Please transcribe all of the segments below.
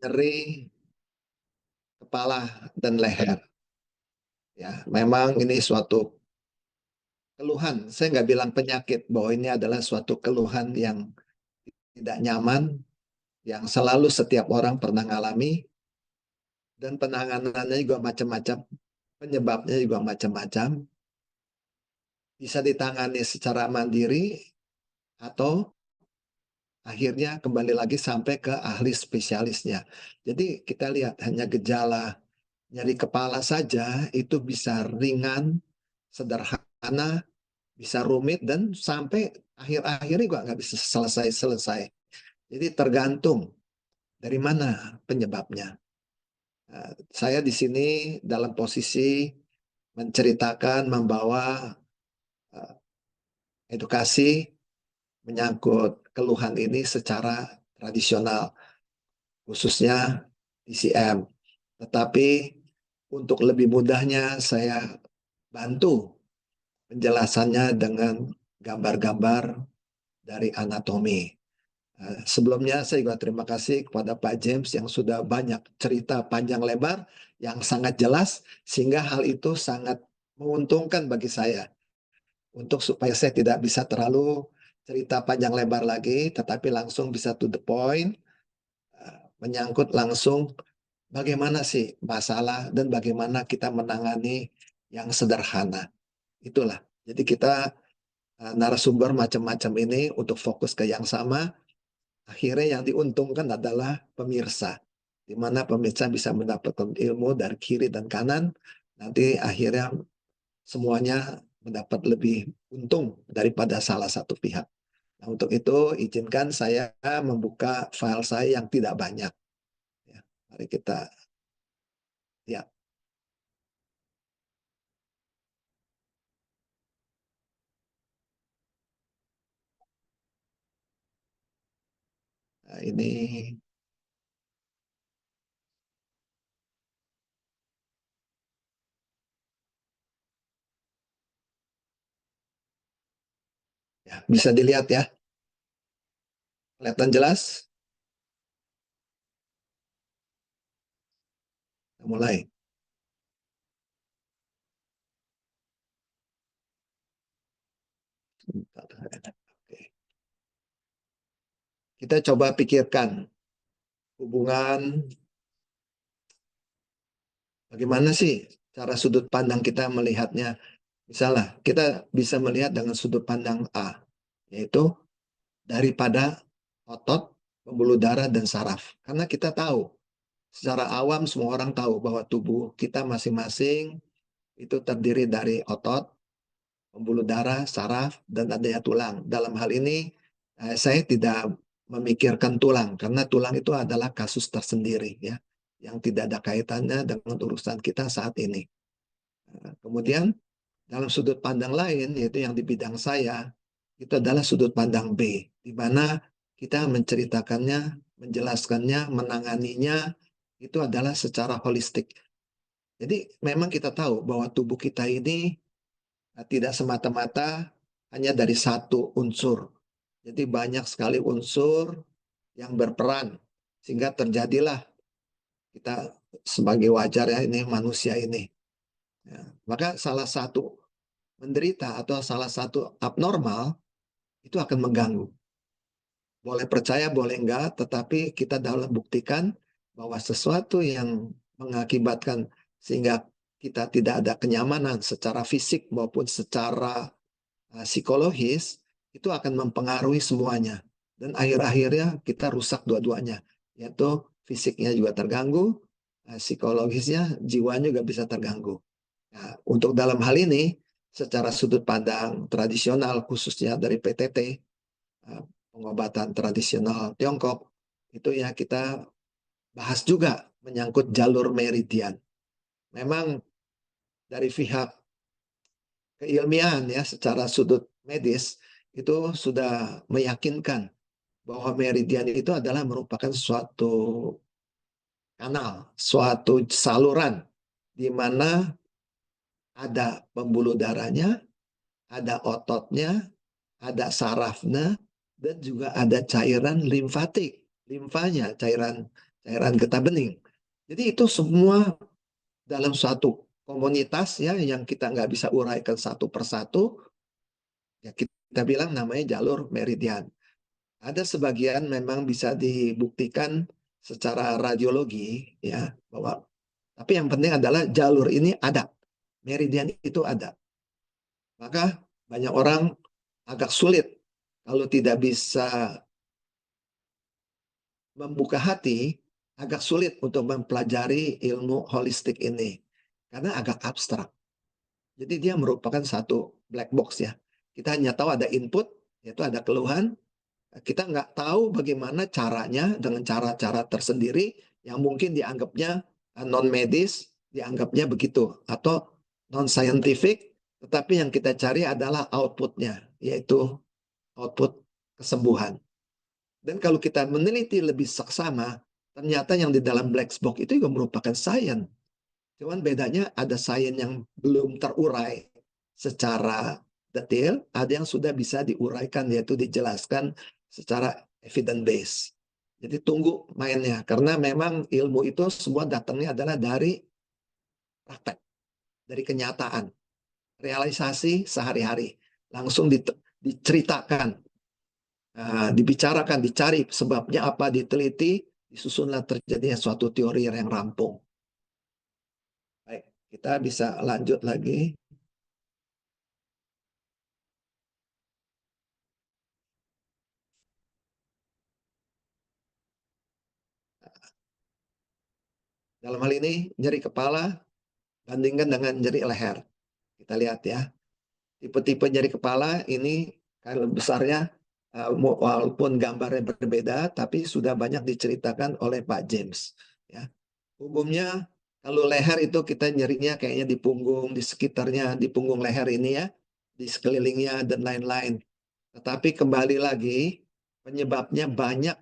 nyeri kepala dan leher. Ya, memang ini suatu keluhan. Saya nggak bilang penyakit, bahwa ini adalah suatu keluhan yang tidak nyaman, yang selalu setiap orang pernah ngalami, dan penanganannya juga macam-macam, penyebabnya juga macam-macam. Bisa ditangani secara mandiri, atau akhirnya kembali lagi sampai ke ahli spesialisnya. Jadi kita lihat hanya gejala nyeri kepala saja itu bisa ringan, sederhana, bisa rumit, dan sampai akhir-akhirnya juga nggak bisa selesai-selesai. Jadi tergantung dari mana penyebabnya. Saya di sini dalam posisi menceritakan, membawa edukasi menyangkut keluhan ini secara tradisional, khususnya DCM. Tetapi untuk lebih mudahnya saya bantu penjelasannya dengan gambar-gambar dari anatomi. Sebelumnya saya juga terima kasih kepada Pak James yang sudah banyak cerita panjang lebar yang sangat jelas, sehingga hal itu sangat menguntungkan bagi saya untuk supaya saya tidak bisa terlalu cerita panjang lebar lagi, tetapi langsung bisa to the point, menyangkut langsung bagaimana sih masalah dan bagaimana kita menangani yang sederhana. Itulah. Jadi kita narasumber macam-macam ini untuk fokus ke yang sama. Akhirnya yang diuntungkan adalah pemirsa, di mana pemirsa bisa mendapatkan ilmu dari kiri dan kanan. Nanti akhirnya semuanya mendapat lebih untung daripada salah satu pihak. Nah, untuk itu izinkan saya membuka file saya yang tidak banyak. Ya, mari kita lihat. Nah, ini ya, bisa dilihat ya. Kelihatan jelas? Kita mulai. Oke. Kita coba pikirkan hubungan bagaimana sih cara sudut pandang kita melihatnya. Misalnya, kita bisa melihat dengan sudut pandang A, yaitu daripada otot, pembuluh darah, dan saraf. Karena kita tahu, secara awam semua orang tahu bahwa tubuh kita masing-masing itu terdiri dari otot, pembuluh darah, saraf, dan adanya tulang. Dalam hal ini, saya tidak memikirkan tulang, karena tulang itu adalah kasus tersendiri, ya, yang tidak ada kaitannya dengan urusan kita saat ini. Kemudian, dalam sudut pandang lain, yaitu yang di bidang saya, itu adalah sudut pandang B, di mana kita menceritakannya, menjelaskannya, menanganinya, itu adalah secara holistik. Jadi memang kita tahu bahwa tubuh kita ini tidak semata-mata hanya dari satu unsur. Jadi banyak sekali unsur yang berperan, sehingga terjadilah kita sebagai wajar ya, ini manusia ini. Ya, maka salah satu menderita atau salah satu abnormal itu akan mengganggu. Boleh percaya, boleh enggak, tetapi kita dalam buktikan bahwa sesuatu yang mengakibatkan sehingga kita tidak ada kenyamanan secara fisik maupun secara psikologis, itu akan mempengaruhi semuanya. Dan akhir-akhirnya kita rusak dua-duanya, yaitu fisiknya juga terganggu, psikologisnya, jiwanya juga bisa terganggu. Nah, untuk dalam hal ini, secara sudut pandang tradisional, khususnya dari PTT, pengobatan tradisional Tiongkok, itu ya kita bahas juga menyangkut jalur meridian. Memang dari pihak keilmiahan ya, secara sudut medis, itu sudah meyakinkan bahwa meridian itu adalah merupakan suatu kanal, suatu saluran di mana ada pembuluh darahnya, ada ototnya, ada sarafnya, dan juga ada cairan limfatik, limfanya, cairan cairan getah bening. Jadi itu semua dalam suatu komunitas ya yang kita nggak bisa uraikan satu persatu, ya kita bilang namanya jalur meridian. Ada sebagian memang bisa dibuktikan secara radiologi ya bahwa, tapi yang penting adalah jalur ini ada, meridian itu ada. Maka banyak orang agak sulit kalau tidak bisa membuka hati, agak sulit untuk mempelajari ilmu holistik ini karena agak abstrak. Jadi dia merupakan satu black box ya. Kita hanya tahu ada input, yaitu ada keluhan. Kita nggak tahu bagaimana caranya dengan cara-cara tersendiri yang mungkin dianggapnya non medis, dianggapnya begitu atau non scientific, tetapi yang kita cari adalah outputnya, yaitu output kesembuhan. Dan kalau kita meneliti lebih saksama, ternyata yang di dalam black box itu juga merupakan sains. Cuman bedanya ada sains yang belum terurai secara detail, ada yang sudah bisa diuraikan, yaitu dijelaskan secara evidence base. Jadi tunggu mainnya, karena memang ilmu itu semua datangnya adalah dari praktek, dari kenyataan, realisasi sehari-hari. Langsung diceritakan, dibicarakan, dicari sebabnya apa, diteliti, disusunlah terjadinya suatu teori yang rampung. Baik, kita bisa lanjut lagi. Dalam hal ini, nyeri kepala bandingkan dengan nyeri leher. Kita lihat ya, tipe-tipe nyeri kepala ini kalau besarnya, walaupun gambarnya berbeda, tapi sudah banyak diceritakan oleh Pak James. Ya. Umumnya kalau leher itu kita nyerinya kayaknya di punggung, di sekitarnya, di punggung leher ini ya, di sekelilingnya dan lain-lain. Tetapi kembali lagi, penyebabnya banyak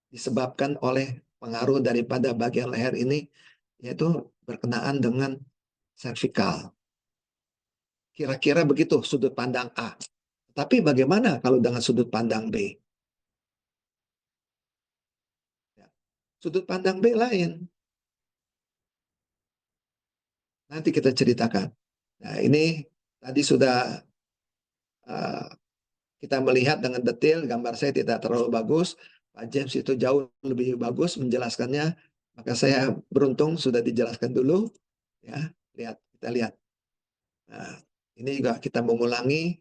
disebabkan oleh pengaruh daripada bagian leher ini, yaitu berkenaan dengan servikal. Kira-kira begitu sudut pandang A. Tapi bagaimana kalau dengan sudut pandang B? Ya. Sudut pandang B lain. Nanti kita ceritakan. Nah, ini tadi sudah kita melihat dengan detail, gambar saya tidak terlalu bagus. Pak James itu jauh lebih bagus menjelaskannya. Maka saya beruntung sudah dijelaskan dulu. Ya, lihat, kita lihat. Nah, ini juga kita mengulangi.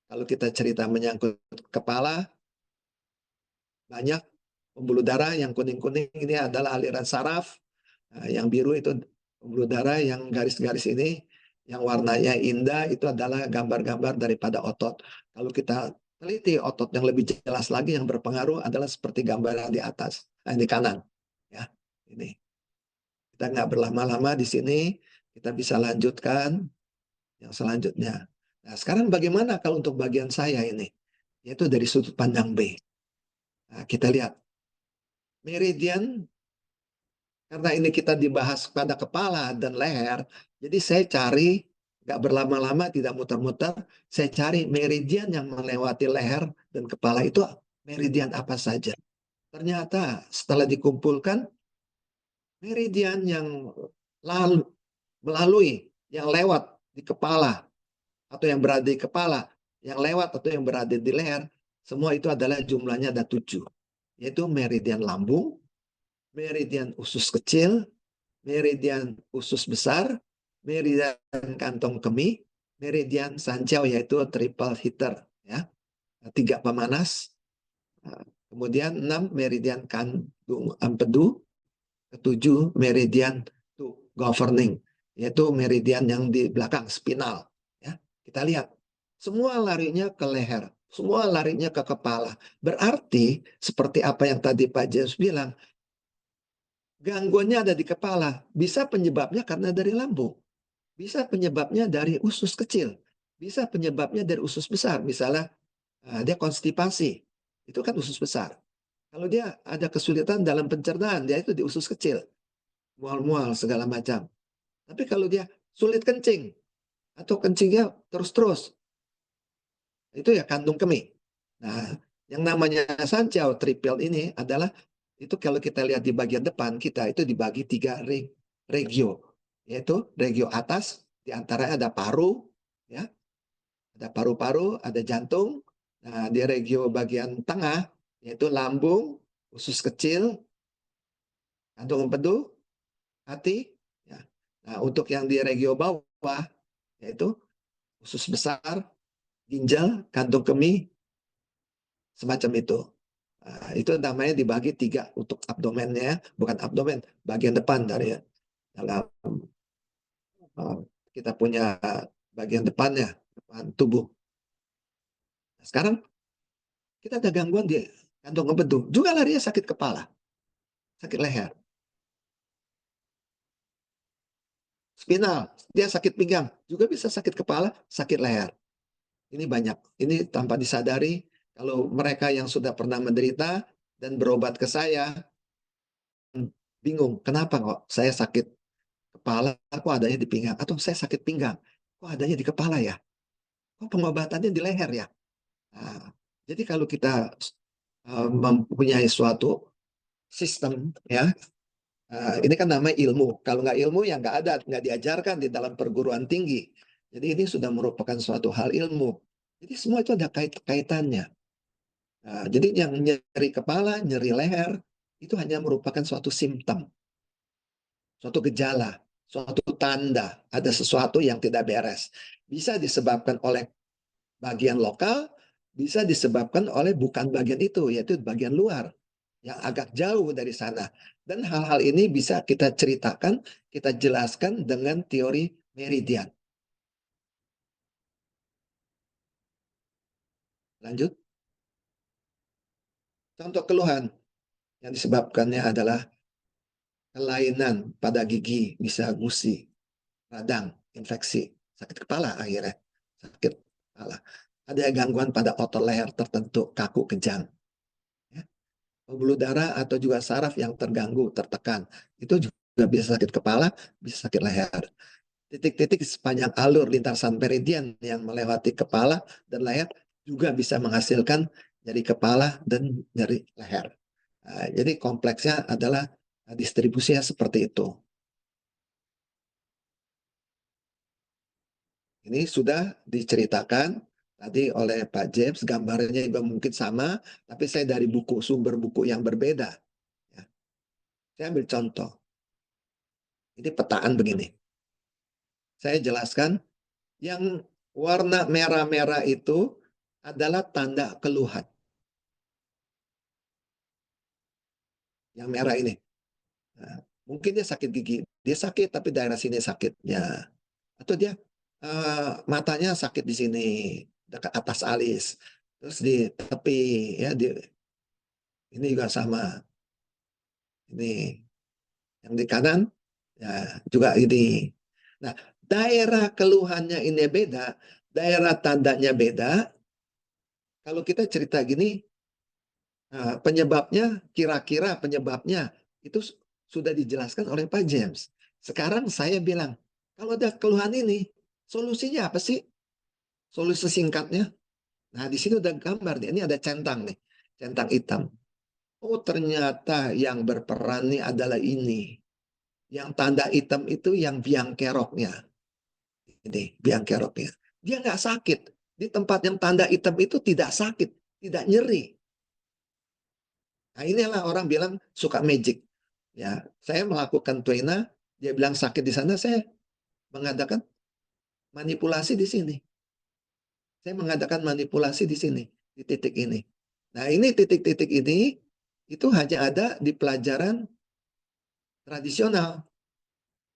Kalau kita cerita menyangkut kepala, banyak pembuluh darah. Yang kuning-kuning ini adalah aliran saraf. Nah, yang biru itu pembuluh darah, yang garis-garis ini, yang warnanya indah itu adalah gambar-gambar daripada otot. Kalau kita teliti otot yang lebih jelas lagi, yang berpengaruh adalah seperti gambar yang di atas, di kanan. Ya, ini. Kita nggak berlama-lama di sini, kita bisa lanjutkan yang selanjutnya. Nah, sekarang bagaimana kalau untuk bagian saya ini? Yaitu dari sudut pandang B. Nah, kita lihat. Meridian, karena ini kita dibahas pada kepala dan leher, jadi saya cari, nggak berlama-lama, tidak muter-muter, saya cari meridian yang melewati leher dan kepala itu meridian apa saja. Ternyata setelah dikumpulkan, meridian yang melalui, yang lewat di kepala, atau yang berada di kepala, yang lewat atau yang berada di leher, semua itu adalah jumlahnya ada 7. Yaitu meridian lambung, meridian usus kecil, meridian usus besar, meridian kantong kemih, meridian Sanjiao yaitu triple hitter ya, 3 pemanas. Kemudian 6 meridian kandung empedu, ketujuh meridian governing yaitu meridian yang di belakang spinal ya. Kita lihat semua larinya ke leher, semua larinya ke kepala. Berarti seperti apa yang tadi Pak James bilang, gangguannya ada di kepala. Bisa penyebabnya karena dari lambung. Bisa penyebabnya dari usus kecil. Bisa penyebabnya dari usus besar. Misalnya dia konstipasi. Itu kan usus besar. Kalau dia ada kesulitan dalam pencernaan, dia itu di usus kecil. Mual-mual segala macam. Tapi kalau dia sulit kencing, atau kencingnya terus-terus, itu ya kandung kemih. Nah, yang namanya Sanjiao triple ini adalah itu kalau kita lihat di bagian depan kita itu dibagi 3 regio, yaitu regio atas, di antaranya ada paru, ya, ada paru-paru, ada jantung. Nah, di regio bagian tengah yaitu lambung, usus kecil, kantung empedu, hati. Ya. Nah, untuk yang di regio bawah yaitu usus besar, ginjal, kantung kemih, semacam itu. Nah, itu namanya dibagi 3 untuk abdomennya, bukan abdomen, bagian depan dari dalam kita punya bagian depannya, depan tubuh. Nah, sekarang kita ada gangguan di kantong empedu, juga larinya sakit kepala, sakit leher, spinal, dia sakit pinggang, juga bisa sakit kepala, sakit leher. Ini banyak, ini tanpa disadari. Kalau mereka yang sudah pernah menderita dan berobat ke saya, bingung, kenapa kok saya sakit kepala, kok adanya di pinggang, atau saya sakit pinggang, kok adanya di kepala ya, kok pengobatannya di leher ya. Nah, jadi kalau kita mempunyai suatu sistem, ya, ini kan namanya ilmu. Kalau nggak ilmu ya nggak ada, nggak diajarkan di dalam perguruan tinggi. Jadi ini sudah merupakan suatu hal ilmu. Jadi semua itu ada kaitannya. Nah, jadi yang nyeri kepala, nyeri leher, itu hanya merupakan suatu simptom, suatu gejala, suatu tanda ada sesuatu yang tidak beres. Bisa disebabkan oleh bagian lokal, bisa disebabkan oleh bukan bagian itu, yaitu bagian luar yang agak jauh dari sana. Dan hal-hal ini bisa kita ceritakan, kita jelaskan dengan teori meridian. Lanjut. Contoh keluhan yang disebabkannya adalah kelainan pada gigi, bisa gusi, radang, infeksi, sakit kepala akhirnya, sakit kepala. Ada gangguan pada otot leher tertentu, kaku, kejang. Ya. Pembuluh darah atau juga saraf yang terganggu, tertekan. Itu juga bisa sakit kepala, bisa sakit leher. Titik-titik sepanjang alur lintasan meridian yang melewati kepala dan leher juga bisa menghasilkan nyeri kepala dan nyeri leher. Nah, jadi kompleksnya adalah distribusinya seperti itu. Ini sudah diceritakan tadi oleh Pak James, gambarnya juga mungkin sama, tapi saya dari buku, sumber buku yang berbeda. Ya. Saya ambil contoh. Ini petaan begini. Saya jelaskan, yang warna merah-merah itu adalah tanda keluhan. Yang merah ini. Nah, mungkin dia sakit gigi. Dia sakit, tapi daerah sini sakitnya. Atau dia matanya sakit di sini, dekat atas alis. Terus di tepi, ya, ini juga sama. Ini yang di kanan ya juga ini. Nah, daerah keluhannya ini beda, daerah tandanya beda. Kalau kita cerita gini, penyebabnya, kira-kira penyebabnya itu sudah dijelaskan oleh Pak James. Sekarang saya bilang, kalau ada keluhan ini, solusinya apa sih? Solusi singkatnya. Nah, di sini udah gambar nih. Ini ada centang nih, centang hitam. Oh, ternyata yang berperan nih adalah ini. Yang tanda hitam itu yang biang keroknya. Ini biang keroknya. Dia nggak sakit. Di tempat yang tanda hitam itu tidak sakit, tidak nyeri. Nah, inilah orang bilang suka magic. Ya, saya melakukan tuina, dia bilang sakit di sana, saya mengadakan manipulasi di sini. Saya mengadakan manipulasi di sini, di titik ini. Nah, ini titik-titik ini itu hanya ada di pelajaran tradisional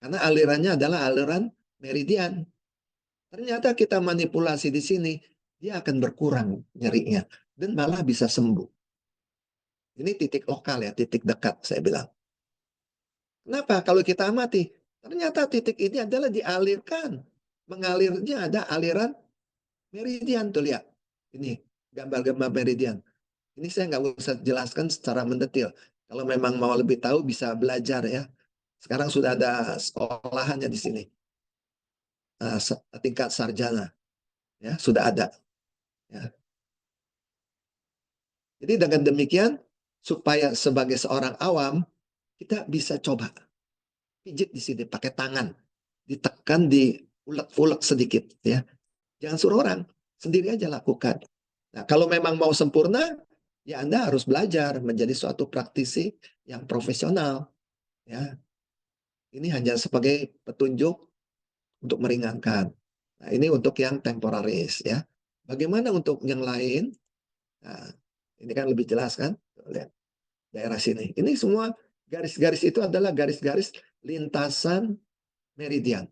karena alirannya adalah aliran meridian. Ternyata kita manipulasi di sini, dia akan berkurang nyerinya dan malah bisa sembuh. Ini titik lokal ya, titik dekat saya bilang. Kenapa? Kalau kita amati, ternyata titik ini adalah dialirkan. Mengalirnya ada aliran meridian tuh lihat. Ini gambar-gambar meridian. Ini saya nggak usah jelaskan secara mendetil. Kalau memang mau lebih tahu bisa belajar ya. Sekarang sudah ada sekolahannya di sini. Tingkat sarjana ya sudah ada. Ya. Jadi dengan demikian supaya sebagai seorang awam kita bisa coba pijit di sini pakai tangan, ditekan, diulek-ulek sedikit ya. Jangan suruh orang, sendiri aja lakukan. Nah, kalau memang mau sempurna, ya Anda harus belajar menjadi suatu praktisi yang profesional ya. Ini hanya sebagai petunjuk untuk meringankan. Nah, ini untuk yang temporaris ya. Bagaimana untuk yang lain? Nah, ini kan lebih jelas kan? Lihat daerah sini. Ini semua garis-garis itu adalah garis-garis lintasan meridian.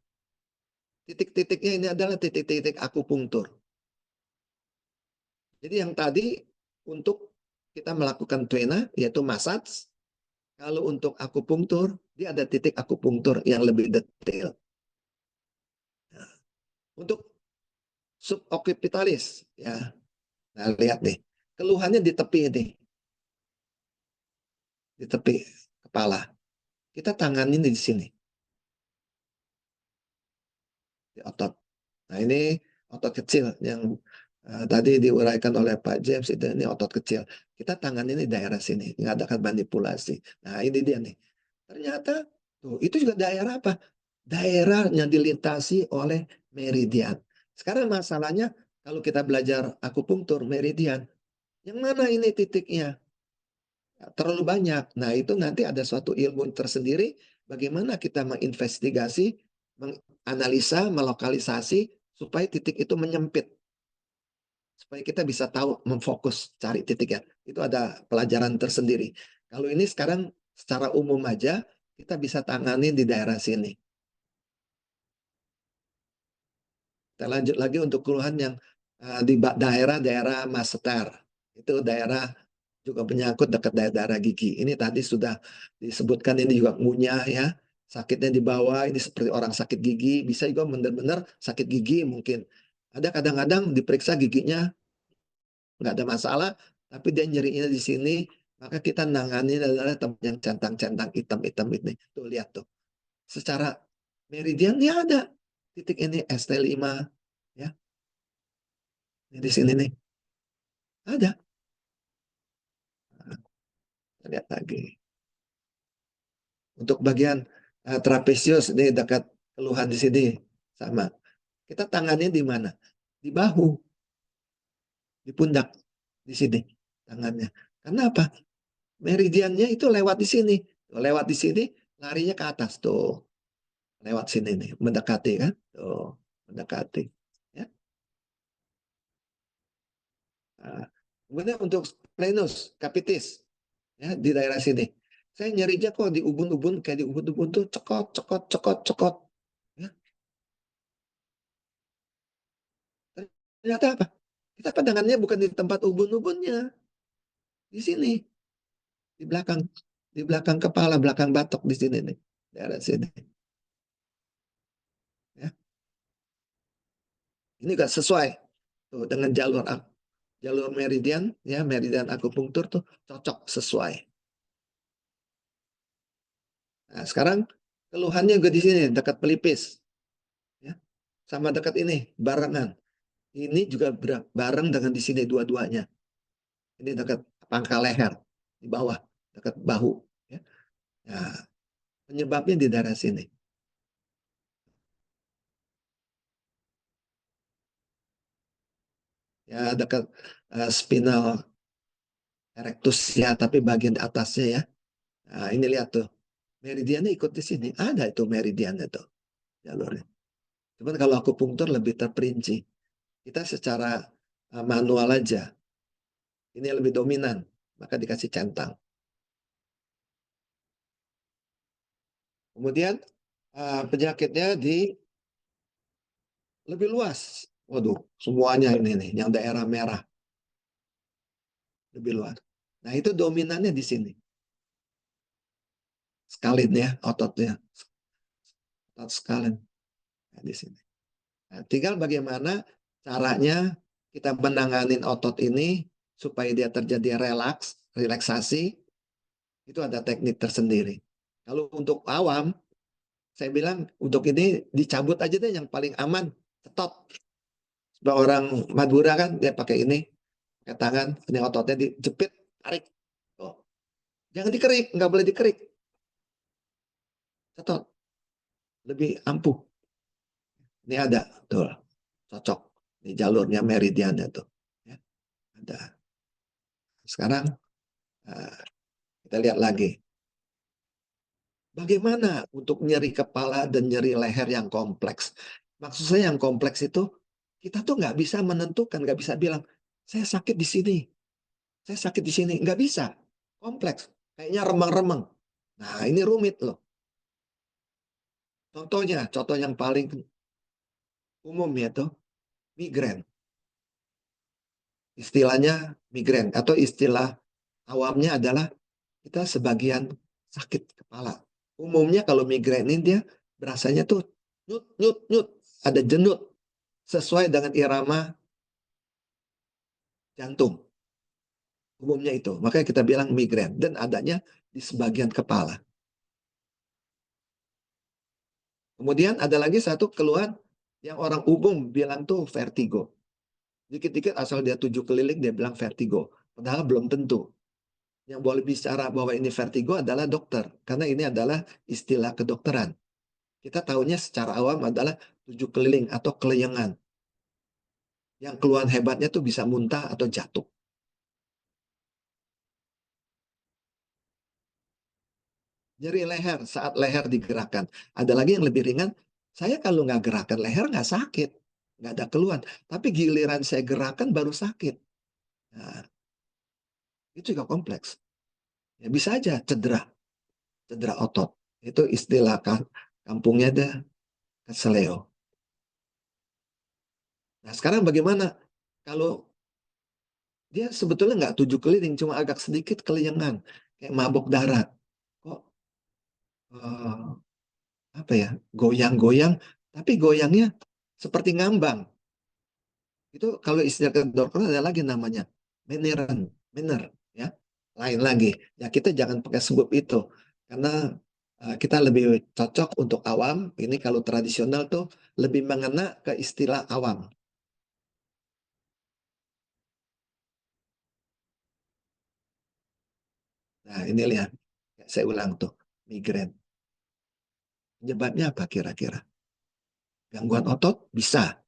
Titik-titiknya ini adalah titik-titik akupunktur. Jadi yang tadi untuk kita melakukan tuena yaitu massage. Kalau untuk akupunktur, dia ada titik akupunktur yang lebih detail. Nah, untuk suboccipitalis ya. Nah, lihat nih. Keluhannya di tepi ini. Di tepi kepala. Kita tanganin di sini. Di otot. Nah, ini otot kecil yang tadi diuraikan oleh Pak James, itu ini otot kecil. Kita tangan ini daerah sini, mengadakan manipulasi. Nah, ini dia nih. Ternyata tuh, itu juga daerah apa? Daerah yang dilintasi oleh meridian. Sekarang masalahnya kalau kita belajar akupunktur meridian, yang mana ini titiknya? Terlalu banyak. Nah, itu nanti ada suatu ilmu tersendiri bagaimana kita menginvestigasi, menganalisa, melokalisasi supaya titik itu menyempit. Supaya kita bisa tahu memfokus cari titiknya. Itu ada pelajaran tersendiri. Kalau ini sekarang secara umum aja kita bisa tangani di daerah sini. Kita lanjut lagi untuk keluhan yang di daerah-daerah masseter. Itu daerah juga menyangkut dekat daerah gigi. Ini tadi sudah disebutkan, ini juga ngunyah ya. Sakitnya di bawah, ini seperti orang sakit gigi. Bisa juga benar-benar sakit gigi mungkin. Ada kadang-kadang diperiksa giginya nggak ada masalah, tapi dia nyerinya di sini, maka kita nangani adalah tempat yang centang-centang hitam-hitam ini. Tuh lihat tuh. Secara meridian dia ada. Titik ini ST5 ya. Ini di sini nih. Ada. Nah, lihat lagi. Untuk bagian trapesius ini dekat keluhan di sini sama. Kita tangannya di mana? Di bahu, di pundak, di sini tangannya. Karena apa? Meridiannya itu lewat di sini. Lewat di sini, larinya ke atas tuh. Lewat sini nih, mendekati kan? Tuh, mendekati. Ya. Nah, kemudian untuk splenus, capitis, ya di daerah sini. Saya nyerinya kok di ubun-ubun, kayak di ubun-ubun tuh cekot, cekot, cekot, cekot. Ya. Ternyata apa? Kita pandangannya bukan di tempat ubun-ubunnya, di sini, di belakang kepala, belakang batok di sini nih, daerah sini. Ya. Ini gak sesuai tuh dengan jalur meridian, ya meridian akupunktur tuh cocok sesuai. Nah, sekarang keluhannya juga di sini dekat pelipis, ya, sama dekat ini barengan. Ini juga bareng dengan di sini dua-duanya. Ini dekat pangkal leher di bawah, dekat bahu. Ya. Nah, penyebabnya di daerah sini. Ya, dekat spinal erectus ya, tapi bagian atasnya ya. Nah, ini lihat tuh. Meridiannya ikut di sini. Ada itu meridiannya tuh jalurnya. Cuman kalau akupunktur lebih terperinci. Kita secara manual aja. Ini lebih dominan. Maka dikasih centang. Kemudian penyakitnya di lebih luas. Waduh, semuanya ini nih, yang daerah merah lebih luas. Nah, itu dominannya di sini. Skalin ya, ototnya. Otot skalin. Nah, di sini. Nah, tinggal bagaimana caranya kita menanganin otot ini supaya dia terjadi relaksasi, itu ada teknik tersendiri. Kalau untuk awam, saya bilang untuk ini dicabut aja deh yang paling aman, cetot. Sebab orang Madura kan dia pakai ini, pakai tangan, ini ototnya dijepit, tarik. Tuh. Jangan dikerik, nggak boleh dikerik. Cetot, lebih ampuh. Ini ada, tuh, cocok. Ini jalurnya meridiannya tuh. Ya, ada. Sekarang kita lihat lagi. Bagaimana untuk nyeri kepala dan nyeri leher yang kompleks? Maksud saya yang kompleks itu, kita tuh nggak bisa menentukan, nggak bisa bilang, saya sakit di sini, saya sakit di sini. Nggak bisa. Kompleks. Kayaknya remang-remang. Nah, ini rumit loh. Contohnya, contoh yang paling umum yaitu migrain. Istilahnya migrain atau istilah awamnya adalah kita sebagian sakit kepala. Umumnya kalau migrain ini dia berasanya tuh nyut nyut nyut, ada jenut sesuai dengan irama jantung. Umumnya itu. Makanya kita bilang migrain dan adanya di sebagian kepala. Kemudian ada lagi satu keluhan yang orang umum bilang tuh vertigo. Dikit-dikit asal dia 7 keliling dia bilang vertigo. Padahal belum tentu. Yang boleh bicara bahwa ini vertigo adalah dokter. Karena ini adalah istilah kedokteran. Kita tahunya secara awam adalah 7 keliling atau keleyengan. Yang keluhan hebatnya tuh bisa muntah atau jatuh. Nyeri leher saat leher digerakkan. Ada lagi yang lebih ringan. Saya kalau nggak gerakan leher nggak sakit. Nggak ada keluhan. Tapi giliran saya gerakan baru sakit. Nah, itu juga kompleks. Ya, bisa aja cedera. Cedera otot. Itu istilah kampungnya ada keseleo. Nah, sekarang bagaimana kalau dia sebetulnya nggak 7 keliling, cuma agak sedikit keliengan, kayak mabuk darat. Kok apa ya, goyang-goyang, tapi goyangnya seperti ngambang. Itu kalau istilah kedokteran ada lagi namanya Meniere'n, Mener, ya, lain lagi. Ya kita jangan pakai sebut itu, karena kita lebih cocok untuk awam. Ini kalau tradisional tuh lebih mengena ke istilah awam. Nah ini lihat, saya ulang tuh, migrain. Penyebabnya apa kira-kira? Gangguan otot? Bisa.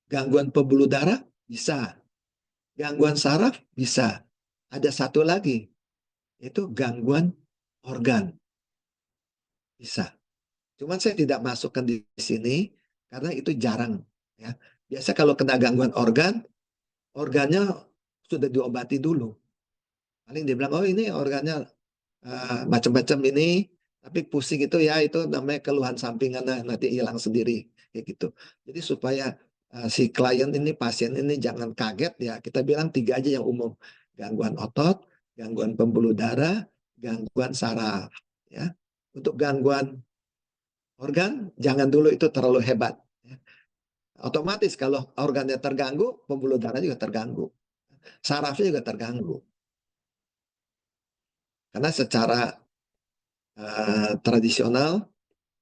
Gangguan pembuluh darah? Bisa. Gangguan saraf? Bisa. Ada satu lagi, itu gangguan organ. Bisa. Cuman saya tidak masukkan di sini karena itu jarang. Ya. Biasa kalau kena gangguan organ, organnya sudah diobati dulu. Paling dia bilang, oh ini organnya macam-macam ini, tapi pusing itu ya itu namanya keluhan sampingan, nanti hilang sendiri kayak gitu. Jadi supaya si klien ini, pasien ini jangan kaget ya, kita bilang 3 aja yang umum: gangguan otot, gangguan pembuluh darah, gangguan saraf. Ya, untuk gangguan organ jangan dulu, itu terlalu hebat. Ya. Otomatis kalau organnya terganggu, pembuluh darah juga terganggu, sarafnya juga terganggu. Karena secara tradisional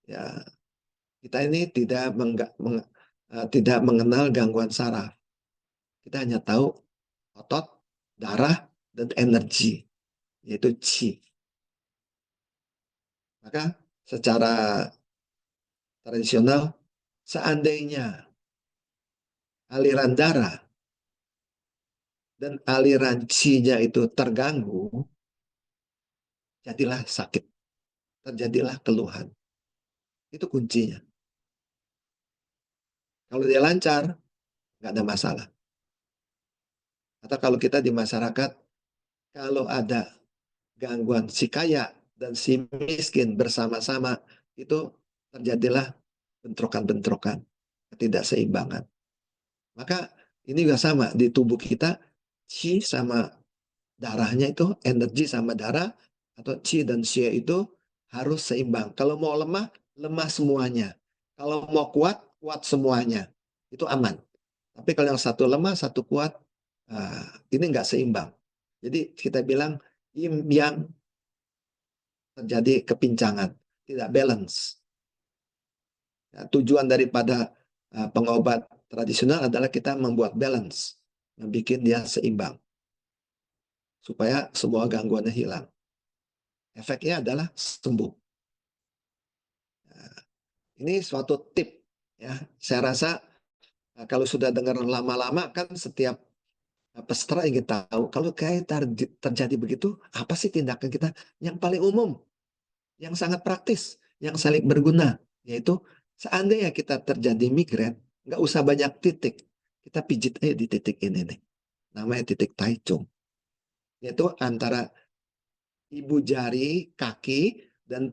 ya kita ini tidak mengenal gangguan saraf. Kita hanya tahu otot, darah, dan energi, yaitu qi. Maka secara tradisional, seandainya aliran darah dan aliran qi-nya itu terganggu, jadilah sakit, terjadilah keluhan. Itu kuncinya. Kalau dia lancar, nggak ada masalah. Atau kalau kita di masyarakat, kalau ada gangguan si kaya dan si miskin bersama-sama, itu terjadilah bentrokan-bentrokan, ketidakseimbangan. Maka ini juga sama di tubuh kita, qi sama darahnya itu, energi sama darah, atau qi dan xie itu harus seimbang. Kalau mau lemah, lemah semuanya. Kalau mau kuat, kuat semuanya. Itu aman. Tapi kalau yang satu lemah, satu kuat, ini nggak seimbang. Jadi kita bilang yin yang terjadi kepincangan, tidak balance. Ya, tujuan daripada pengobat tradisional adalah kita membuat balance, membuat dia seimbang, supaya semua gangguannya hilang. efeknya adalah sembuh. Nah, ini suatu tip ya. Saya rasa kalau sudah dengar lama-lama kan setiap peserta ingin tahu kalau kayak terjadi begitu, apa sih tindakan kita yang paling umum, yang sangat praktis, yang saling berguna, yaitu seandainya kita terjadi migrain, nggak usah banyak titik, kita pijit aja di titik ini nih, namanya titik Tai Chung, yaitu antara ibu jari kaki dan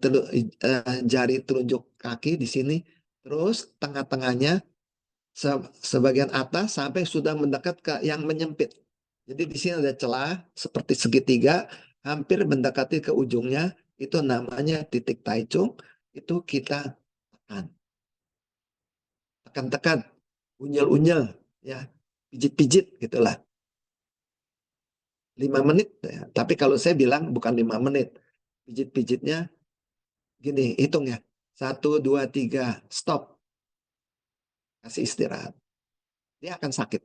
jari telunjuk kaki di sini, terus tengah-tengahnya sebagian atas sampai sudah mendekat ke yang menyempit. Jadi di sini ada celah seperti segitiga, hampir mendekati ke ujungnya, itu namanya titik Tai Chung, itu kita tekan. Tekan-tekan, unyel-unyel, ya, pijit-pijit gitulah. 5 menit, ya. Tapi kalau saya bilang bukan 5 menit, pijit-pijitnya gini, hitung ya. 1, 2, 3, stop. Kasih istirahat. Dia akan sakit.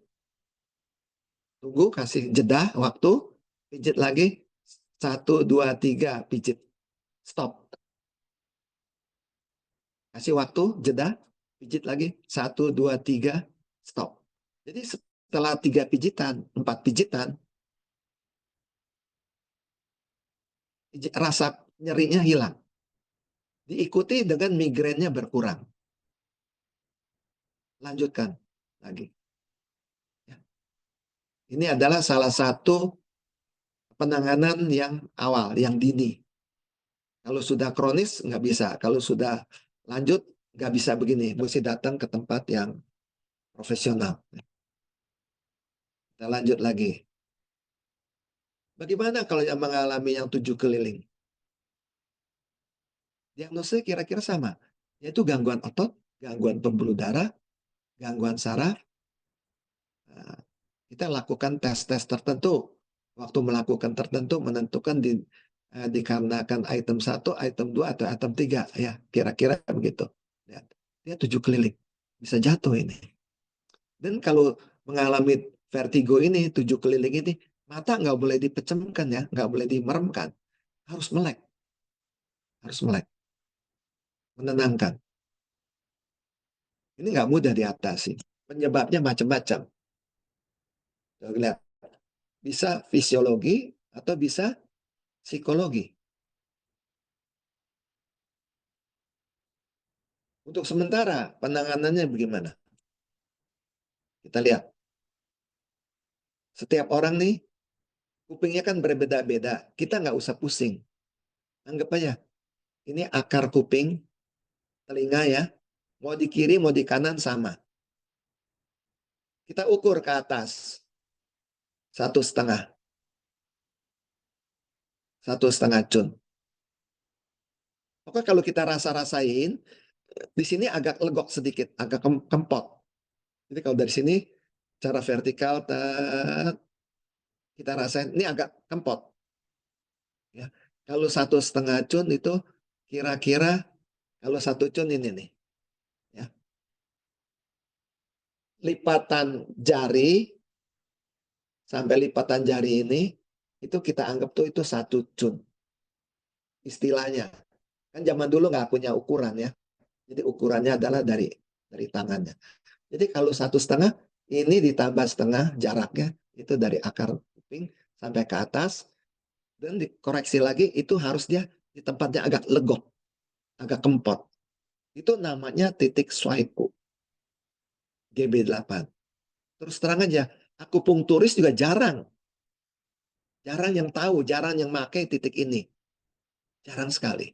Tunggu, kasih jeda, waktu, pijit lagi. 1, 2, 3, pijit. Stop. Kasih waktu, jeda, pijit lagi. 1, 2, 3, stop. Jadi setelah 3 pijitan, 4 pijitan, rasa nyerinya hilang. Diikuti dengan migrainnya berkurang. Lanjutkan lagi. Ini adalah salah satu penanganan yang awal, yang dini. Kalau sudah kronis, nggak bisa. Kalau sudah lanjut, nggak bisa begini. Mesti datang ke tempat yang profesional. Kita lanjut lagi. Bagaimana kalau yang mengalami yang 7 keliling? Diagnosa kira-kira sama. Yaitu gangguan otot, gangguan pembuluh darah, gangguan saraf. Nah, kita lakukan tes-tes tertentu. Waktu melakukan tertentu menentukan dikarenakan item 1, item 2, atau item 3. Ya, kira-kira begitu. Lihat. Dia 7 keliling. Bisa jatuh ini. Dan kalau mengalami vertigo ini, 7 keliling ini, mata nggak boleh dipejamkan ya, nggak boleh dimeremkan. Harus melek. Harus melek. Menenangkan. Ini nggak mudah diatasi. Penyebabnya macam-macam. Lihat. Bisa fisiologi atau bisa psikologi. Untuk sementara, penanganannya bagaimana? Kita lihat. Setiap orang nih, kupingnya kan berbeda-beda. Kita nggak usah pusing. Anggap aja, ini akar kuping, telinga ya. Mau di kiri, mau di kanan sama. Kita ukur ke atas. 1,5. 1,5 cun. Oke, kalau kita rasa-rasain, di sini agak legok sedikit, agak kempot. Jadi kalau dari sini, cara vertikal, kita rasain, ini agak kempot. Ya. Kalau 1,5 cun itu kira-kira, kalau 1 cun ini nih. Ya. Lipatan jari, sampai lipatan jari ini, itu kita anggap tuh itu 1 cun. Istilahnya. Kan zaman dulu nggak punya ukuran ya. Jadi ukurannya adalah dari tangannya. Jadi kalau 1,5, ini ditambah setengah jaraknya, itu dari akar kuping sampai ke atas, dan dikoreksi lagi, itu harus dia di tempatnya agak legok, agak kempot. Itu namanya titik Swaipu, GB8. Terus terang aja, akupunkturis juga jarang. Jarang yang tahu, jarang yang pakai titik ini. Jarang sekali.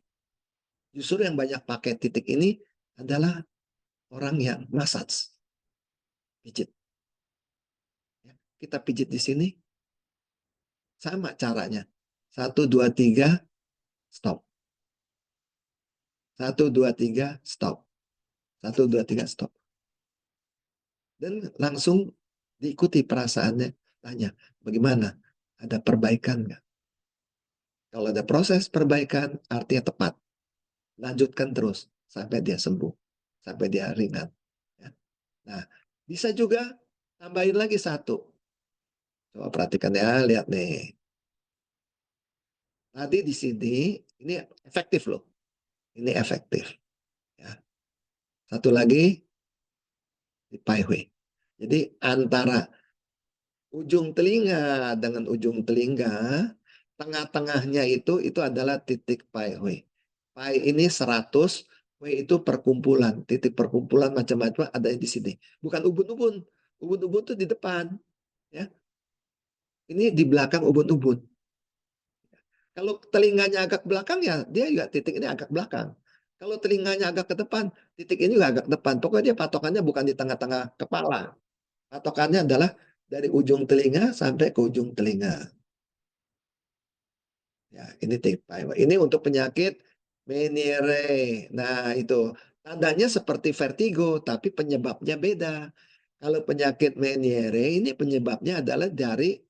Justru yang banyak pakai titik ini adalah orang yang massage. Pijit. Kita pijit di sini, sama caranya. 1, 2, 3, stop. 1, 2, 3, stop. 1, 2, 3, stop. Dan langsung diikuti perasaannya. Tanya, bagaimana? Ada perbaikan nggak? Kalau ada proses perbaikan, artinya tepat. Lanjutkan terus sampai dia sembuh. Sampai dia ringan. Ya. Nah, bisa juga tambahin lagi 1. Coba perhatikan ya, lihat nih. Tadi di sini ini efektif loh. Ini efektif. Ya. Satu lagi di Pai Hui. Jadi antara ujung telinga dengan ujung telinga, tengah-tengahnya itu adalah titik Pai Hui. Pai ini 100, Hui itu perkumpulan, titik perkumpulan macam-macam ada di sini. Bukan ubun-ubun. Ubun-ubun itu di depan, ya. Ini di belakang ubun-ubun. Kalau telinganya agak belakang ya dia juga titik ini agak belakang. Kalau telinganya agak ke depan, titik ini juga agak depan. Pokoknya dia patokannya bukan di tengah-tengah kepala. Patokannya adalah dari ujung telinga sampai ke ujung telinga. Ya, ini ini untuk penyakit Meniere. Nah, itu tandanya seperti vertigo, tapi penyebabnya beda. Kalau penyakit Meniere ini penyebabnya adalah dari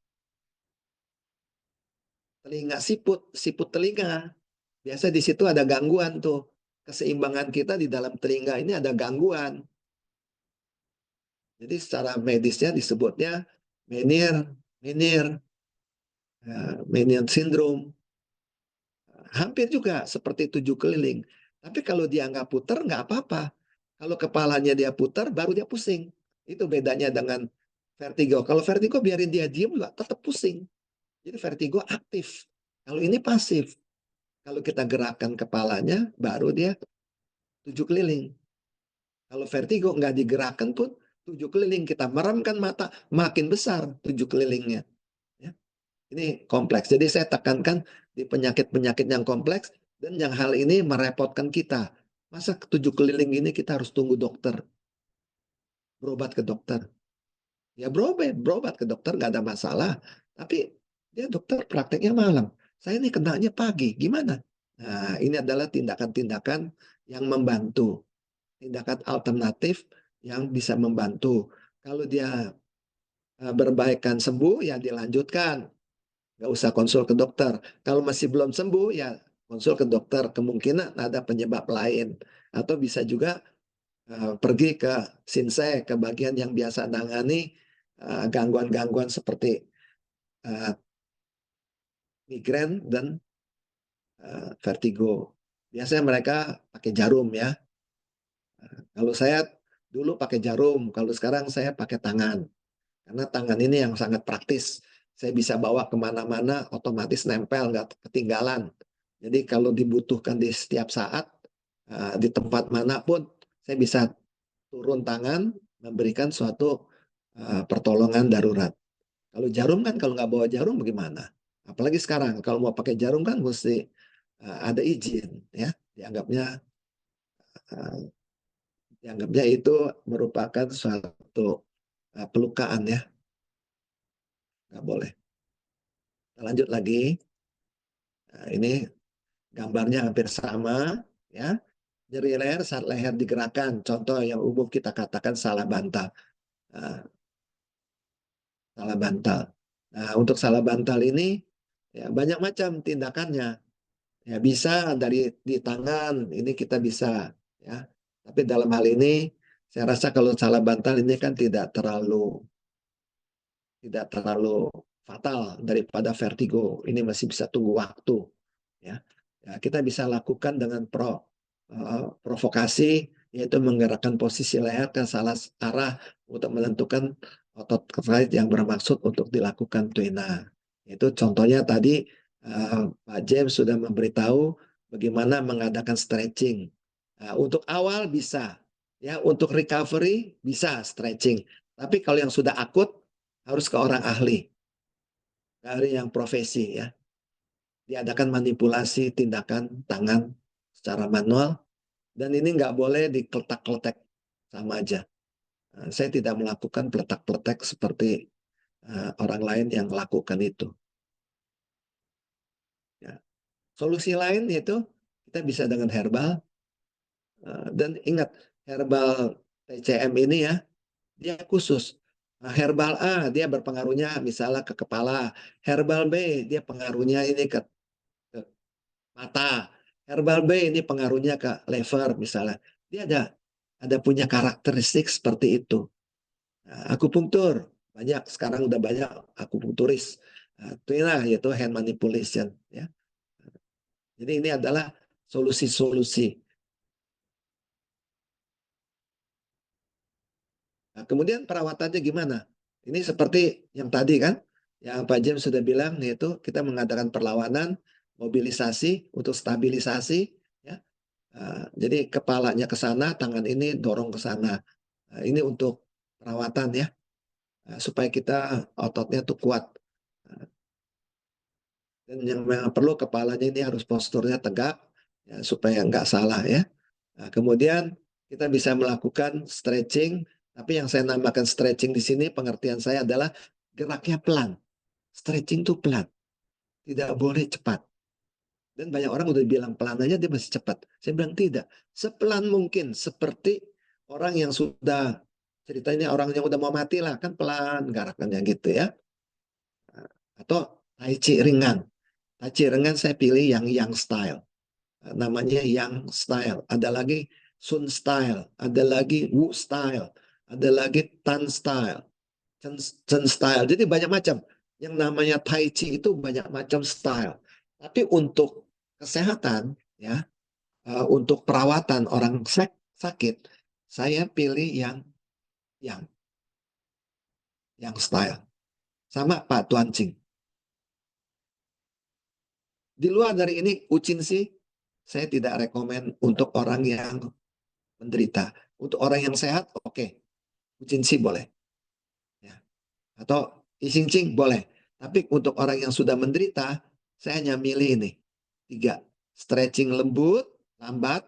telinga siput, siput telinga. Biasa di situ ada gangguan tuh. Keseimbangan kita di dalam telinga ini ada gangguan. Jadi secara medisnya disebutnya Meniere, Meniere, Meniere syndrome. Hampir juga seperti 7 keliling. Tapi kalau dia nggak puter, nggak apa-apa. Kalau kepalanya dia putar, baru dia pusing. Itu bedanya dengan vertigo. Kalau vertigo biarin dia diem juga tetap pusing. Jadi vertigo aktif. Kalau ini pasif. Kalau kita gerakkan kepalanya, baru dia 7 keliling. Kalau vertigo nggak digerakkan pun 7 keliling. Kita meramkan mata, makin besar 7 kelilingnya. Ya. Ini kompleks. Jadi saya tekankan di penyakit-penyakit yang kompleks dan yang hal ini merepotkan kita. Masa 7 keliling ini kita harus tunggu dokter, berobat ke dokter. Ya berobat ke dokter nggak ada masalah. Tapi dia dokter prakteknya malam. Saya ini kenanya pagi, gimana? Nah, ini adalah tindakan-tindakan yang membantu. Tindakan alternatif yang bisa membantu. Kalau dia berbaikan sembuh, ya dilanjutkan. Nggak usah konsul ke dokter. Kalau masih belum sembuh, ya konsul ke dokter. Kemungkinan ada penyebab lain. Atau bisa juga pergi ke Sinsei, ke bagian yang biasa nangani gangguan-gangguan seperti uh, migrain dan vertigo. Biasanya mereka pakai jarum ya. Kalau saya dulu pakai jarum, kalau sekarang saya pakai tangan. Karena tangan ini yang sangat praktis. Saya bisa bawa kemana-mana, otomatis nempel, nggak ketinggalan. Jadi kalau dibutuhkan di setiap saat, di tempat manapun, saya bisa turun tangan, memberikan suatu pertolongan darurat. Kalau jarum kan, kalau nggak bawa jarum bagaimana? Apalagi sekarang, kalau mau pakai jarum kan mesti ada izin, ya. Uh, dianggapnya itu merupakan suatu pelukaan ya, nggak boleh. Kita lanjut lagi. Nah, ini gambarnya hampir sama, ya. Nyeri leher saat leher digerakkan. Contoh yang umum kita katakan salah bantal. Nah, salah bantal. Nah, untuk salah bantal ini ya banyak macam tindakannya. Ya bisa dari di tangan, ini kita bisa, ya. Tapi dalam hal ini saya rasa kalau salah bantal ini kan tidak terlalu fatal daripada vertigo. Ini masih bisa tunggu waktu, ya. Ya, kita bisa lakukan dengan provokasi, yaitu menggerakkan posisi leher ke salah arah untuk menentukan otot terkait yang bermaksud untuk dilakukan tuina. Itu contohnya tadi Pak James sudah memberitahu bagaimana mengadakan stretching. Untuk awal bisa, ya. Untuk recovery bisa stretching. Tapi kalau yang sudah akut harus ke orang ahli dari yang profesi, ya. Diadakan manipulasi tindakan tangan secara manual dan ini nggak boleh dikletak-kletek sama aja. Saya tidak melakukan peletak-peletek seperti orang lain yang melakukan itu. Ya. Solusi lain yaitu kita bisa dengan herbal dan ingat herbal TCM ini ya dia khusus. Herbal A dia berpengaruhnya misalnya ke kepala, herbal B dia pengaruhnya ini ke mata. Herbal B ini pengaruhnya ke liver misalnya. Dia ada punya karakteristik seperti itu. Nah, akupunktur banyak sekarang udah banyak akupunkturis. Nah, itulah yaitu hand manipulation, ya. Jadi ini adalah solusi-solusi. Nah, kemudian perawatannya gimana? Ini seperti yang tadi kan, yang Pak James sudah bilang, yaitu kita mengadakan perlawanan, mobilisasi untuk stabilisasi, ya. Jadi kepalanya ke sana, tangan ini dorong ke sana. Ini untuk perawatan ya, supaya kita ototnya tuh kuat. Dan yang memang perlu kepalanya ini harus posturnya tegak, ya, supaya nggak salah ya. Nah, kemudian kita bisa melakukan stretching, tapi yang saya namakan stretching di sini pengertian saya adalah geraknya pelan. Stretching itu pelan, tidak boleh cepat. Dan banyak orang udah bilang pelan aja dia masih cepat. Saya bilang tidak, sepelan mungkin seperti orang yang sudah ceritanya orang yang udah mau mati lah kan pelan gerakannya gitu ya. Atau tai chi ringan. Tai chi ringan saya pilih yang style. Namanya yang style. Ada lagi Sun style, ada lagi Wu style, ada lagi Tan style, Chen style. Jadi banyak macam. Yang namanya Tai Chi itu banyak macam style. Tapi untuk kesehatan, ya, untuk perawatan orang sakit, saya pilih yang yang style. Sama Pak Tuan Ching. Di luar dari ini, Ucin sih, saya tidak rekomen untuk orang yang menderita. Untuk orang yang sehat, oke. Ucin sih boleh. Ya. Atau Ising Ching boleh. Tapi untuk orang yang sudah menderita, saya hanya milih ini. 3. Stretching lembut, lambat.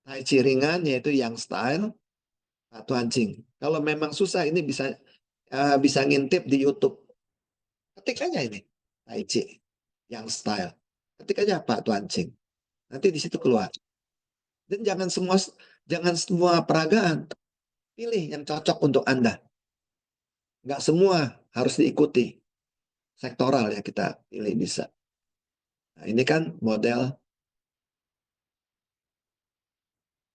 Tai Chi ringan, yaitu yang style. Atau Ching. Kalau memang susah, ini bisa ngintip di YouTube. Ketik aja ini. Tai Chi. Yang style. Ketik aja Pak Tuan Ching. Nanti di situ keluar. Dan jangan semua peragaan. Pilih yang cocok untuk Anda. Nggak semua harus diikuti. Sektoral ya kita pilih bisa. Nah, ini kan model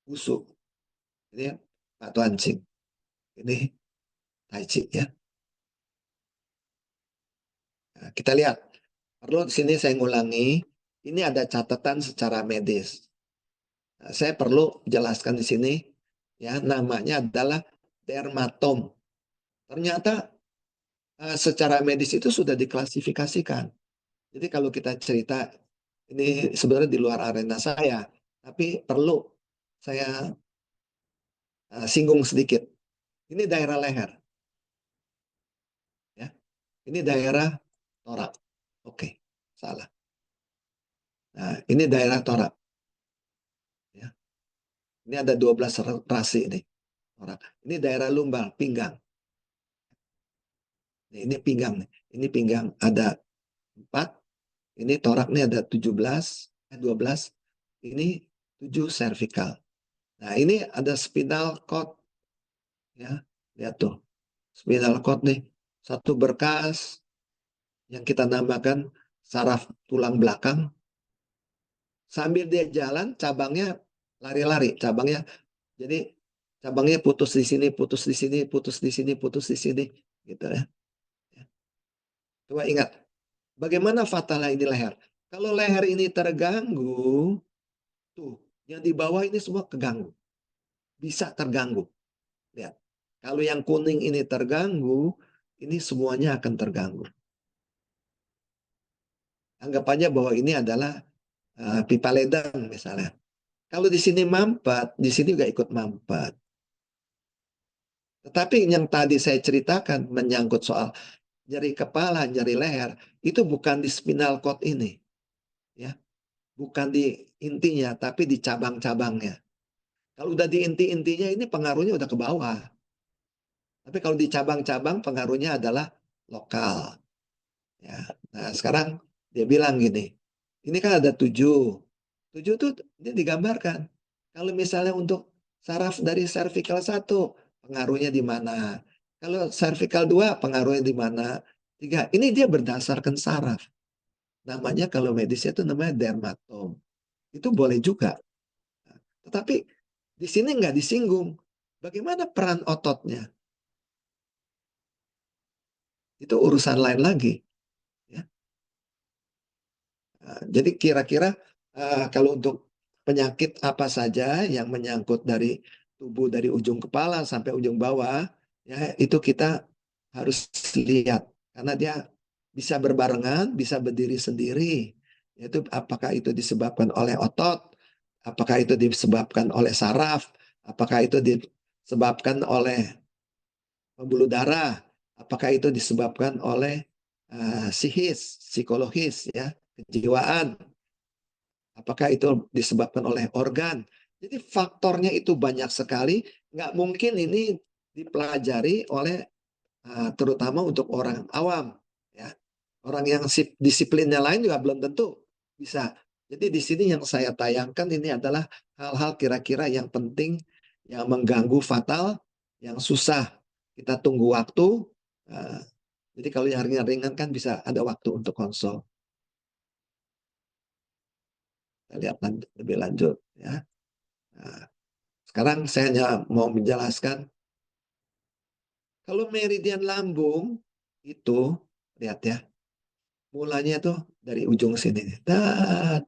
Wushu. Ini Pak Tuan Ching. Ini Tai Chi ya. Nah, kita lihat. Perlu di sini saya ngulangi. Ini ada catatan secara medis. Nah, saya perlu jelaskan di sini. Ya, namanya adalah dermatom. Ternyata secara medis itu sudah diklasifikasikan. Jadi kalau kita cerita, ini sebenarnya di luar arena saya, tapi perlu saya singgung sedikit. Ini daerah leher, ya. Ini daerah torak. Oke, salah. Nah, ini daerah torak. Ya. Ini ada 12 rasi ini. Torak. Ini daerah lumbar, pinggang. Ini pinggang. Ini pinggang ada 4. Ini torak ini ada 12. Ini 7 cervical. Nah, ini ada spinal cord. Ya, lihat tuh. Spinal cord nih. Satu berkas yang kita namakan saraf tulang belakang. Sambil dia jalan, cabangnya lari-lari. Jadi cabangnya putus di sini, putus di sini, putus di sini, putus di sini. Gitu ya. Coba ingat, bagaimana fatalnya ini leher? Kalau leher ini terganggu, tuh, yang di bawah ini semua keganggu. Bisa terganggu. Lihat. Kalau yang kuning ini terganggu, ini semuanya akan terganggu. Anggap aja bahwa ini adalah pipa ledang misalnya. Kalau di sini mampet, di sini juga ikut mampet. Tetapi yang tadi saya ceritakan menyangkut soal nyeri kepala, nyeri leher, itu bukan di spinal cord ini, ya, bukan di intinya, tapi di cabang-cabangnya. Kalau udah di inti-intinya ini pengaruhnya udah ke bawah. Tapi kalau di cabang-cabang pengaruhnya adalah lokal. Ya. Nah sekarang dia bilang gini, ini kan ada 7. 7 tuh dia digambarkan. Kalau misalnya untuk saraf dari cervical 1, pengaruhnya di mana? Kalau cervical 2, pengaruhnya di mana? 3, ini dia berdasarkan saraf. Namanya kalau medisnya itu namanya dermatom. Itu boleh juga. Tetapi di sini nggak disinggung. Bagaimana peran ototnya? Itu urusan lain lagi. Ya. Jadi kira-kira kalau untuk penyakit apa saja yang menyangkut dari tubuh dari ujung kepala sampai ujung bawah, ya itu kita harus lihat karena dia bisa berbarengan, bisa berdiri sendiri. Yaitu apakah itu disebabkan oleh otot, apakah itu disebabkan oleh saraf, apakah itu disebabkan oleh pembuluh darah, apakah itu disebabkan oleh psikologis, ya, kejiwaan, apakah itu disebabkan oleh organ. Jadi faktornya itu banyak sekali, nggak mungkin ini dipelajari oleh terutama untuk orang awam, ya. Orang yang disiplinnya lain juga belum tentu bisa. Jadi di sini yang saya tayangkan ini adalah hal-hal kira-kira yang penting, yang mengganggu fatal, yang susah. Kita tunggu waktu. eh, jadi kalau yang ringan-ringan kan bisa ada waktu untuk konsul. Kita lihat lebih lanjut, ya. Nah, sekarang saya hanya mau menjelaskan kalau meridian lambung itu, lihat ya, mulanya tuh dari ujung sini nih. Dan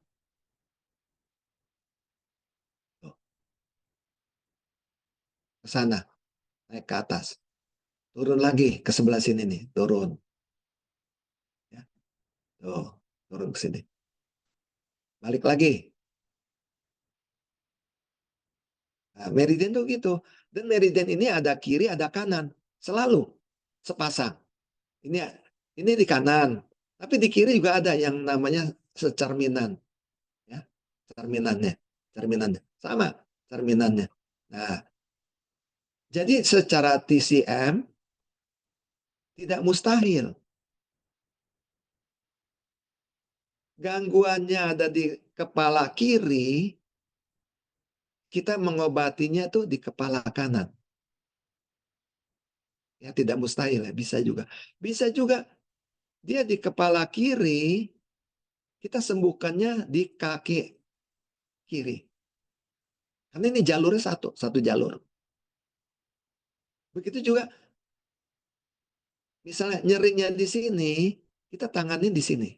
ke sana, naik ke atas. Turun lagi ke sebelah sini nih, turun. Ya. Tuh, turun ke sini. Balik lagi. Nah, meridian tuh gitu. Dan meridian ini ada kiri, ada kanan. Selalu sepasang. Ini ini di kanan. Tapi di kiri juga ada yang namanya secerminan. Ya, cerminannya. Cerminannya. Sama cerminannya. Nah, jadi secara TCM tidak mustahil. Gangguannya ada di kepala kiri, kita mengobatinya tuh di kepala kanan. Ya, tidak mustahil ya, bisa juga. Bisa juga dia di kepala kiri, kita sembuhkannya di kaki kiri. Karena ini jalurnya satu jalur. Begitu juga misalnya nyerinya di sini, kita tanganin di sini.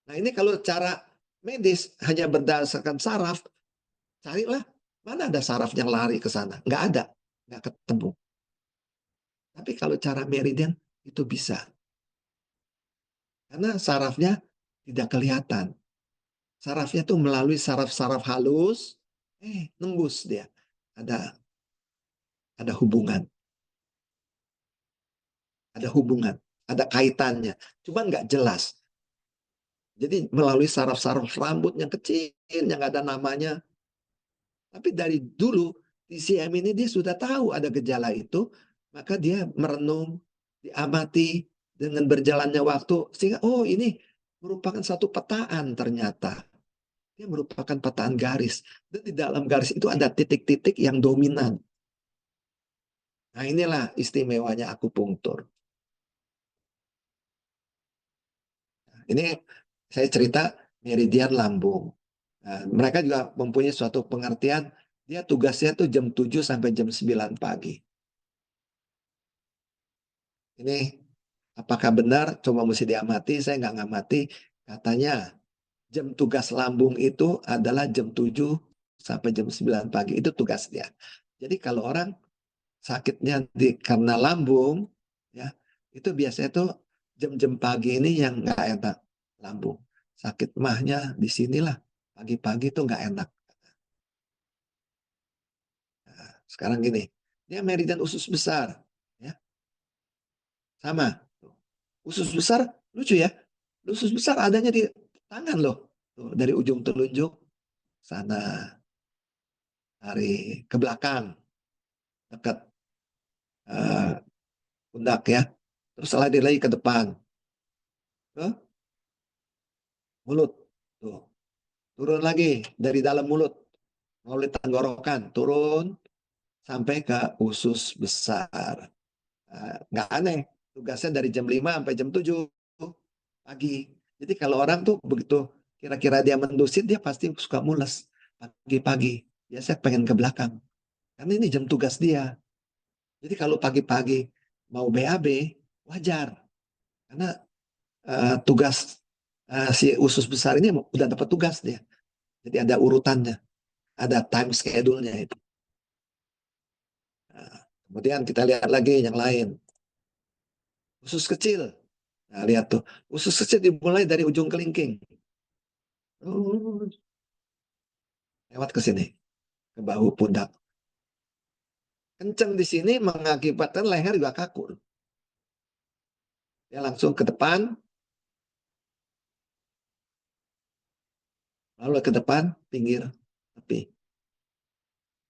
Nah, ini kalau cara medis hanya berdasarkan saraf, carilah mana ada saraf yang lari ke sana. Nggak ada, nggak ketemu. Tapi kalau cara meridian itu bisa. Karena sarafnya tidak kelihatan. Sarafnya tuh melalui saraf-saraf halus, nembus dia. Ada ada hubungan, ada hubungan, ada kaitannya. Cuman nggak jelas. Jadi melalui saraf-saraf rambut yang kecil, yang nggak ada namanya. Tapi dari dulu, TCM ini dia sudah tahu ada gejala itu, maka dia merenung, diamati dengan berjalannya waktu, sehingga oh ini merupakan satu petaan ternyata. Dia merupakan petaan garis. Dan di dalam garis itu ada titik-titik yang dominan. Nah inilah istimewanya akupunktur. Ini saya cerita meridian lambung. Nah, mereka juga mempunyai suatu pengertian, dia tugasnya tuh jam 7 sampai jam 9 pagi. Ini apakah benar? Coba mesti diamati, saya nggak ngamati. Katanya jam tugas lambung itu adalah jam 7 sampai jam 9 pagi. Itu tugas dia. Jadi kalau orang sakitnya karena lambung, ya itu biasanya tuh jam-jam pagi ini yang nggak enak lambung. Sakit mahnya di sinilah pagi-pagi tuh nggak enak. Nah, sekarang gini, dia meridian usus besar, ya sama. Usus besar lucu ya, usus besar adanya di tangan loh, tuh, dari ujung telunjuk sana dari ke belakang dekat pundak ya, terus lari lagi ke depan ke mulut, tuh turun lagi dari dalam mulut melalui tenggorokan turun sampai ke usus besar. Nggak aneh, tugasnya dari jam 5 sampai jam 7 pagi. Jadi kalau orang tuh begitu kira-kira dia mendusit, dia pasti suka mules pagi-pagi. Biasanya pengen ke belakang. Karena ini jam tugas dia. Jadi kalau pagi-pagi mau BAB, wajar. Karena tugas Si usus besar ini udah dapat tugas dia. Jadi ada urutannya, ada time schedule-nya itu. Nah, kemudian kita lihat lagi yang lain. Usus kecil. Nah, lihat tuh. Usus kecil dimulai dari ujung kelingking. Lewat ke sini, ke bahu pundak. Kenceng di sini mengakibatkan leher juga kaku. Dia langsung ke depan, lalu ke depan, pinggir, tepi,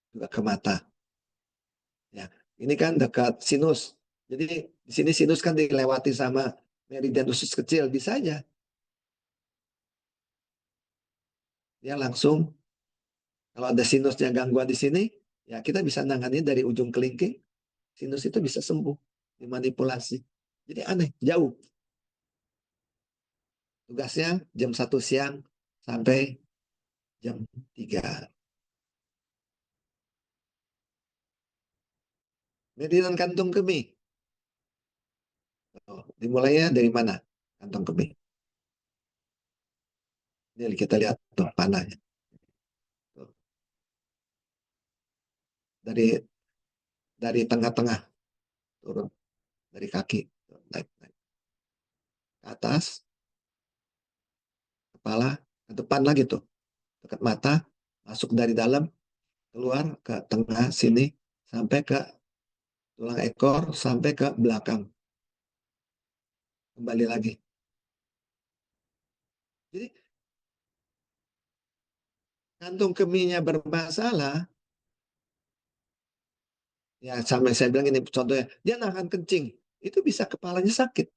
juga ke mata. Ya, ini kan dekat sinus. Jadi di sini sinus kan dilewati sama meridian usus kecil, bisa aja. Dia langsung, kalau ada sinusnya gangguan di sini, ya kita bisa nangani dari ujung kelingking, sinus itu bisa sembuh, dimanipulasi. Jadi aneh, jauh. Tugasnya jam 1 siang sampai jam 3. Meridian kantung kemih. Dimulainya dari mana? Kantong kemih. Ini kita lihat tuh panahnya. Dari tengah-tengah turun dari kaki naik, naik ke atas kepala ke depan lagi tuh dekat mata masuk dari dalam keluar ke tengah sini sampai ke tulang ekor sampai ke belakang kembali lagi. Jadi kantung kemihnya bermasalah ya sampai saya bilang ini contohnya dia nahan kencing itu bisa kepalanya sakit.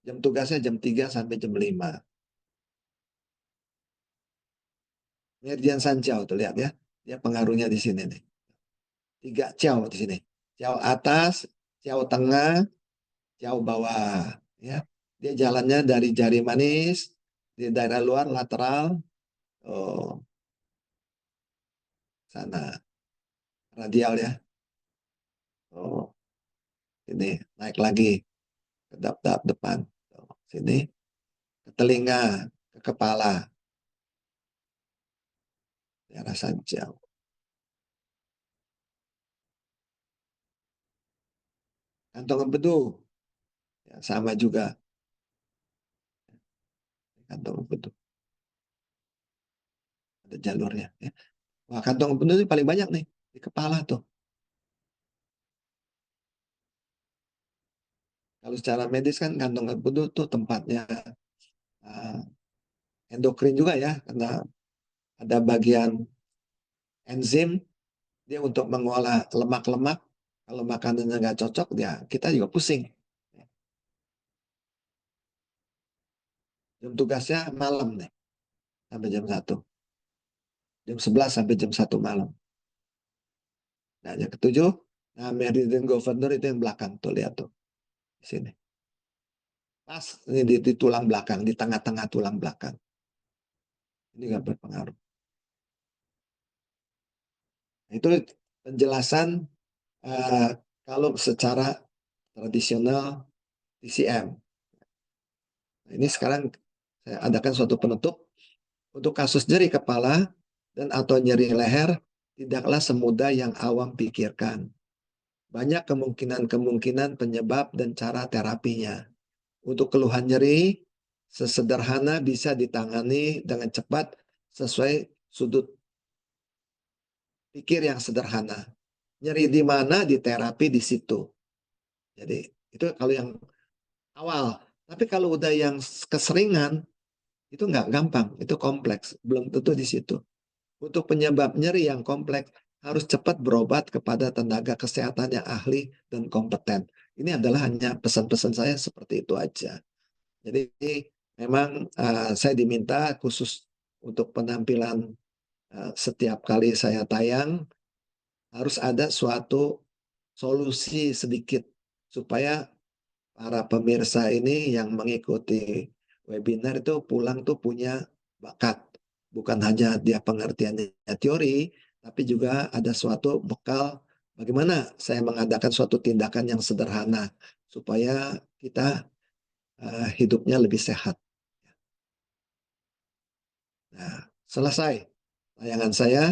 Jam tugasnya jam 3 sampai jam 5. Meridian Sancau tuh lihat ya. Dia pengaruhnya di sini nih. 3 ciao di sini. Ciao atas, ciao tengah, ciao bawah. Ya, dia jalannya dari jari manis di daerah luar lateral. Oh, sana radial ya. Oh, ini naik lagi ke dap depan. Oh, sini ke telinga, ke kepala. Daerah Sancau. Kantong empedu ya, sama juga kantong empedu ada jalurnya. Ya. Wah, kantong empedu ini paling banyak nih di kepala tuh. Kalau secara medis kan kantong empedu tuh tempatnya uh, endokrin juga ya, karena ada bagian enzim dia untuk mengolah lemak-lemak. Kalau makanannya nggak cocok, ya kita juga pusing. Jam tugasnya malam nih, sampai jam 1. Jam 11 sampai jam 1 malam. Nah, yang ketujuh, nah meridian governor itu yang belakang tuh lihat tuh di sini. Pas ini di tulang belakang, di tengah-tengah tulang belakang. Ini nggak berpengaruh. Itu penjelasan uh, kalau secara tradisional TCM. Nah, ini sekarang saya adakan suatu penutup untuk kasus nyeri kepala dan atau nyeri leher tidaklah semudah yang awam pikirkan. Banyak kemungkinan-kemungkinan penyebab dan cara terapinya. Untuk keluhan nyeri, sesederhana bisa ditangani dengan cepat sesuai sudut pikir yang sederhana. Nyeri di mana di terapi di situ. Jadi itu kalau yang awal. Tapi kalau udah yang keseringan, itu nggak gampang, itu kompleks. Belum tentu di situ. Untuk penyebab nyeri yang kompleks, harus cepat berobat kepada tenaga kesehatan yang ahli dan kompeten. Ini adalah hanya pesan-pesan saya seperti itu aja. Jadi memang saya diminta khusus untuk penampilan setiap kali saya tayang, harus ada suatu solusi sedikit supaya para pemirsa ini yang mengikuti webinar itu pulang tuh punya bakat. Bukan hanya dia pengertiannya teori, tapi juga ada suatu bekal Bagaimana saya mengadakan suatu tindakan yang sederhana supaya kita, hidupnya lebih sehat. Nah, selesai tayangan saya,